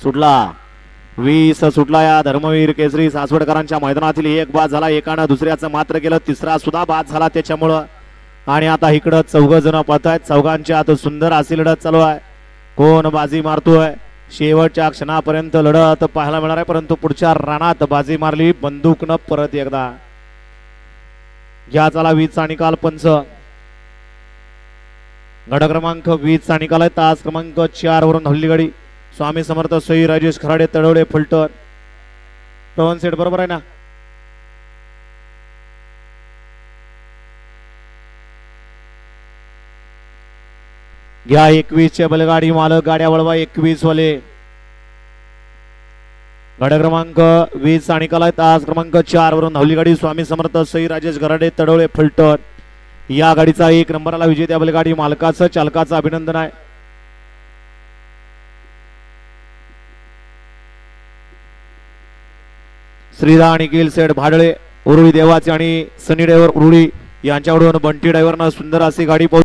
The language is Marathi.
सुटला 20 सुटला या धर्मवीर केसरी सासवडकरांच्या मैदानातील एक बाद झाला. एकानं दुसऱ्याचं मात्र केलं. तिसरा सुद्धा बाद झाला त्याच्यामुळं. आणि आता इकडं 4 जण पळतायत. चौघांच्या आत सुंदर अशी लढत चालू आहे. कोण बाजी मारतोय शेवटच्या क्षणापर्यंत लढत पाहायला मिळणार आहे. परंतु पुढच्या रानात बाजी मारली बंदूकनं परत एकदा. घ्या चला 20 चा निकाल पंच. गड क्रमांक 20 चा निकाल आहे. तास क्रमांक 4 वरून हल्ली गाडी स्वामी समर्थ सई राजेश खराडे तडवडे फलटण. पवन सेट बरोबर आहे ना. घ्या 21 चे बैलगाडी मालक गाड्या वळवा 21 वाले. गड क्रमांक 20 चा निकाल आहे. तास क्रमांक 4 वरून हवली गाडी स्वामी समर्थ सई राजेश गराडे तडवळे फलटण. या गाडीचा 1 नंबरला विजेत्या बैलगाडी मालकाचं चालकाचं अभिनंदन आहे. श्रीदा निखिल सेठ भाडळे उरुळी देवाचे आणि सनी ड्रायव्हर उरुळी यांच्याकडून बंटी ड्रायव्हरनं सुंदर अशी गाडी